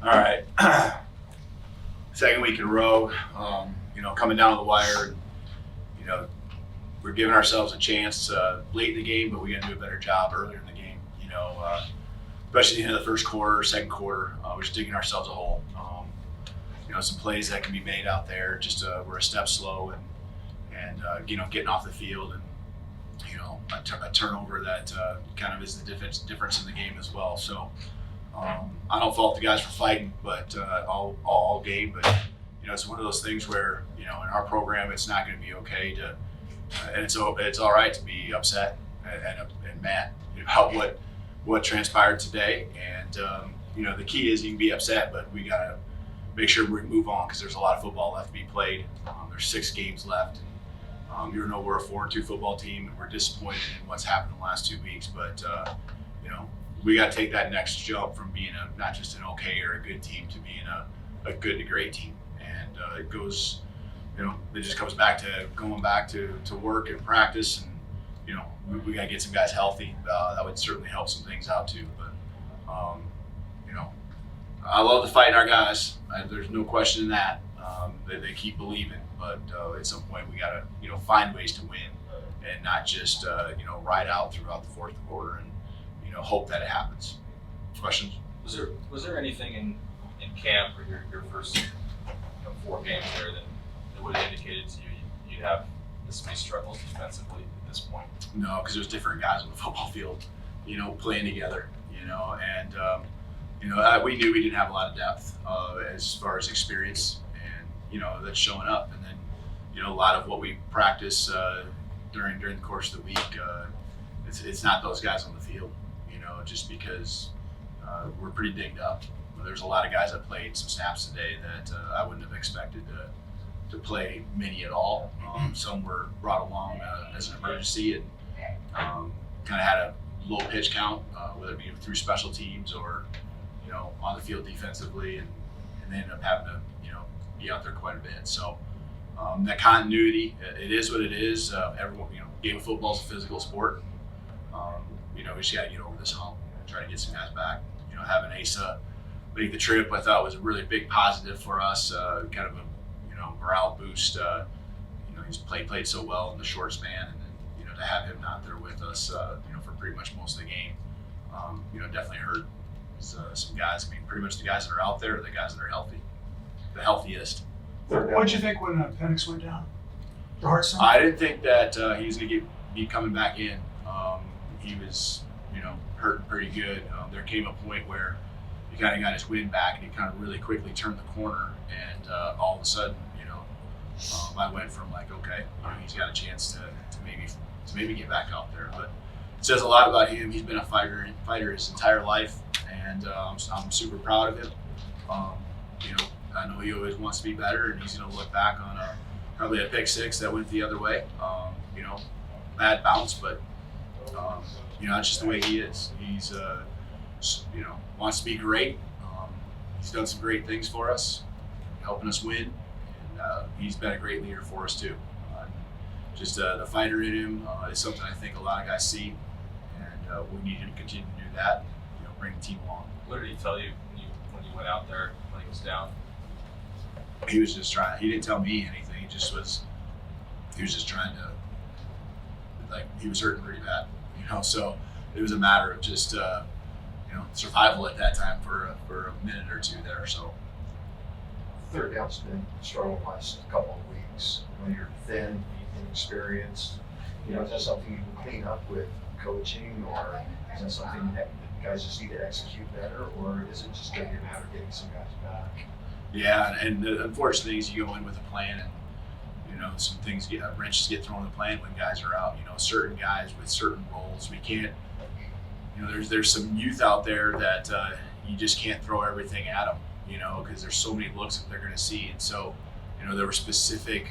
All right. Second week in a row, coming down the wire, we're giving ourselves a chance late in the game, but we got to do a better job earlier in the game, especially at the end of the first quarter, second quarter. We're just digging ourselves a hole. Some plays that can be made out there, just we're a step slow and getting off the field and, a turnover that kind of is the difference in the game as well. So I don't fault the guys for fighting, but all game. But it's one of those things where in our program it's not going to be okay to, and it's all right to be upset and mad about what transpired today. And the key is you can be upset, but we gotta make sure we move on because there's a lot of football left to be played. There's 6 games left. We're a 4-2 football team, and we're disappointed in what's happened in the last 2 weeks. But we got to take that next jump from being not just an okay or a good team to being a good to great team. And it goes, it just comes back to going back to work and practice, and we got to get some guys healthy. That would certainly help some things out too. But I love the fight in our guys. There's no question in that. They keep believing, but at some point we got to find ways to win and not just ride out throughout the fourth quarter and hope that it happens. Questions? Was there anything in camp or your first 4 games there that would have indicated to you you'd have this many struggles defensively at this point? No, because there's different guys on the football field, playing together, and we knew we didn't have a lot of depth as far as experience, and that's showing up. And then a lot of what we practice during the course of the week, it's not those guys on the field, just because we're pretty dinged up. There's a lot of guys that played some snaps today that I wouldn't have expected to play many at all. Some were brought along as an emergency and kind of had a low pitch count, whether it be through special teams or on the field defensively, and they ended up having to be out there quite a bit. So that continuity, it is what it is. Everyone, game of football is a physical sport. We just got to get over this hump and try to get some guys back. Having Asa make the trip, I thought was a really big positive for us. Kind of a morale boost. He's played so well in the short span, and then to have him not there with us, for pretty much most of the game, definitely hurt some guys. I mean, pretty much the guys that are out there are the guys that are healthy, the healthiest. What did you think when Penix went down? The heart center? I didn't think that he was going to be coming back in. He was, hurting pretty good. There came a point where he kind of got his wind back, and he kind of really quickly turned the corner, and all of a sudden, I went from like, okay, he's got a chance to maybe get back out there. But it says a lot about him. He's been a fighter his entire life, and I'm super proud of him. I know he always wants to be better, and he's going to look back on probably a pick 6 that went the other way. Bad bounce, but it's just the way he is. He's wants to be great. He's done some great things for us, helping us win, and he's been a great leader for us too. Just the fighter in him is something I think a lot of guys see, and we need him to continue to do that. Bring the team along. What did he tell you when you went out there when he was down? He was just trying. He didn't tell me anything. He was just trying to, he was hurting pretty bad, So it was a matter of just, survival at that time for a minute or two there. So. Third down's been struggle the last couple of weeks. You're thin, inexperienced. Is that something you can clean up with coaching, or is that something that guys just need to execute better, or is it just going to be a matter of getting some guys back? Yeah, and the unfortunate thing is you go in with a plan, and some things wrenches get thrown in the plan when guys are out. Certain guys with certain roles, we can't. There's some youth out there that you just can't throw everything at them. Because there's so many looks that they're going to see, and so there were specific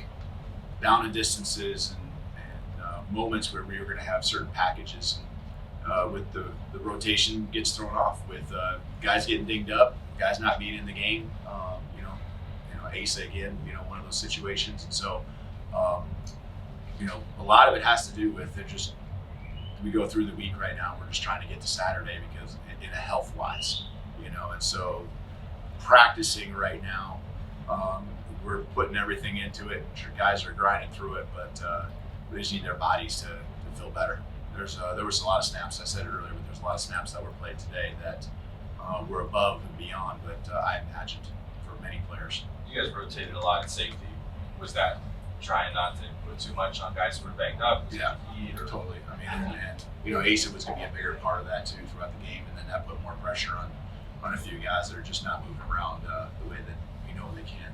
down and distances and moments where we were going to have certain packages. And, with the rotation gets thrown off with guys getting dinged up, guys not being in the game. Asa again, one of those situations, and so a lot of it has to do with we go through the week right now. We're just trying to get to Saturday because in a health wise, and so practicing right now. We're putting everything into it. Sure, guys are grinding through it, but we just need their bodies to feel better. There was a lot of snaps, I said it earlier, but there's a lot of snaps that were played today that were above and beyond what I imagined for many players. You guys rotated a lot in safety. Was that trying not to put too much on guys who were banged up? Was it Yeah, heat or totally. I mean, and Asa was going to be a bigger part of that too throughout the game, and then that put more pressure on a few guys that are just not moving around the way that we know they can.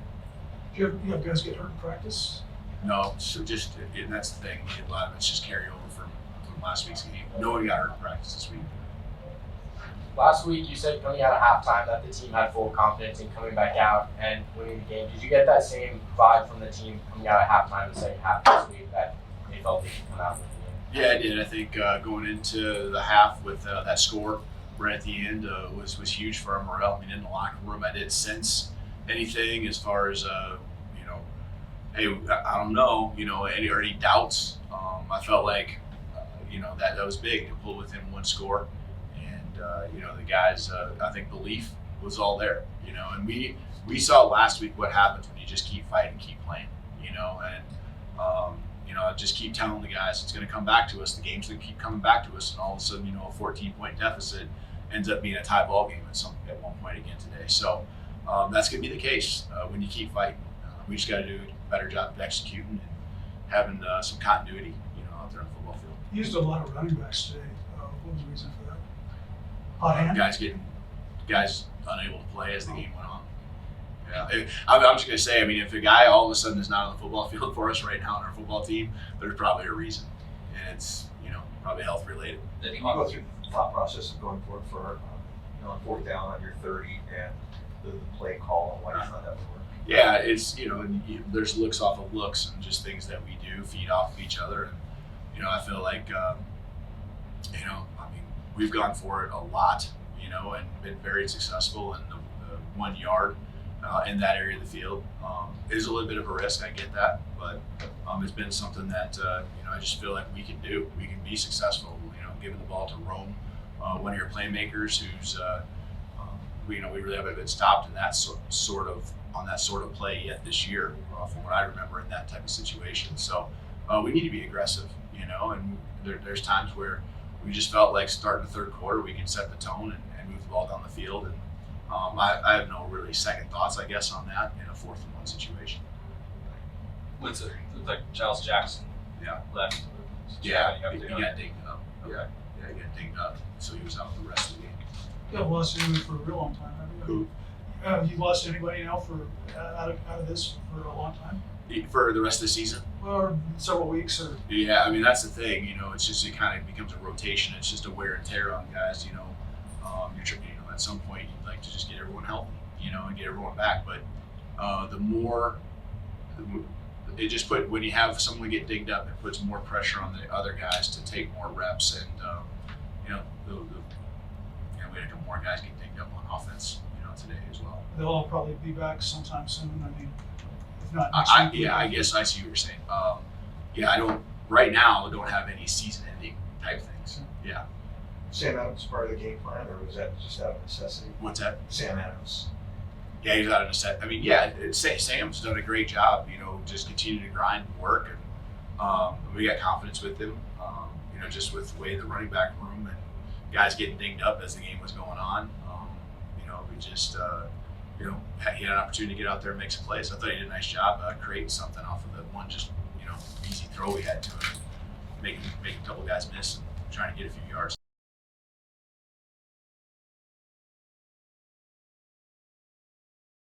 Do you have guys get hurt in practice? No, so just and that's the thing. A lot of it's just carry over from last week's game. No one got hurt in practice this week. Last week, you said coming out of halftime that the team had full confidence in coming back out and winning the game. Did you get that same vibe from the team coming out of halftime the second half this week that they felt they could come out with the game? Yeah, I did. I think going into the half with that score right at the end was huge for our morale. I mean, in the locker room, I didn't sense anything as far as hey, I don't know, any doubts. I felt like that was big to pull within one score. The guys, I think belief was all there, and we saw last week what happens when you just keep fighting, keep playing, just keep telling the guys it's going to come back to us. The game's going to keep coming back to us, and all of a sudden, a 14-point deficit ends up being a tie ball game at one point again today. So that's going to be the case when you keep fighting. We just got to do a better job of executing and having some continuity, out there on the football field. You used a lot of running backs today. What was the reason for that? Hot hand? Guys unable to play as the game went on. Yeah, I'm just gonna say. I mean, if a guy all of a sudden is not on the football field for us right now on our football team, there's probably a reason, and it's probably health related. Did you go through the thought process of going for on fourth down on your 30 and the play call and why you thought that would work? Yeah, it's there's looks off of looks and just things that we do feed off of each other, and I feel like we've gone for it a lot, and been very successful in the 1 yard in that area of the field. It is a little bit of a risk, I get that, but it's been something that I just feel like we can do. We can be successful, giving the ball to Rome, one of your playmakers who's we really haven't been stopped in that sort of play yet this year, from what I remember in that type of situation. So we need to be aggressive, and there's times where we just felt like starting the third quarter we can set the tone and move the ball down the field. And I have no really second thoughts, I guess, on that in a 4th and 1 situation. What's it looked like? Giles Jackson left. Did you have any update on he that? got dinged up. Okay. Yeah, he got dinged up, so he was out the rest of the game. You haven't lost anyone for a real long time, have you? Who? You lost anybody now for out of this for a long time? For the rest of the season? Or several weeks or? Yeah, I mean, that's the thing, it's just, it kind of becomes a rotation. It's just a wear and tear on guys, at some point you'd like to just get everyone healthy, and get everyone back. But it just when you have someone get dinged up, it puts more pressure on the other guys to take more reps. And, we had a couple more guys get dinged up on offense, today as well. They'll all probably be back sometime soon. I mean, if not next week. I guess I see what you're saying. Right now, I don't have any season-ending type things. Yeah. Sam Adams part of the game plan, or was that just out of necessity? What's that? Sam Adams. Yeah, he's out of necessity. I mean, Sam's done a great job, just continue to grind and work. And we got confidence with him, just with the way the running back room and guys getting dinged up as the game was going on. We just, he had an opportunity to get out there and make some plays. I thought he did a nice job creating something off of the one just, easy throw we had to him, making a couple guys miss and trying to get a few yards.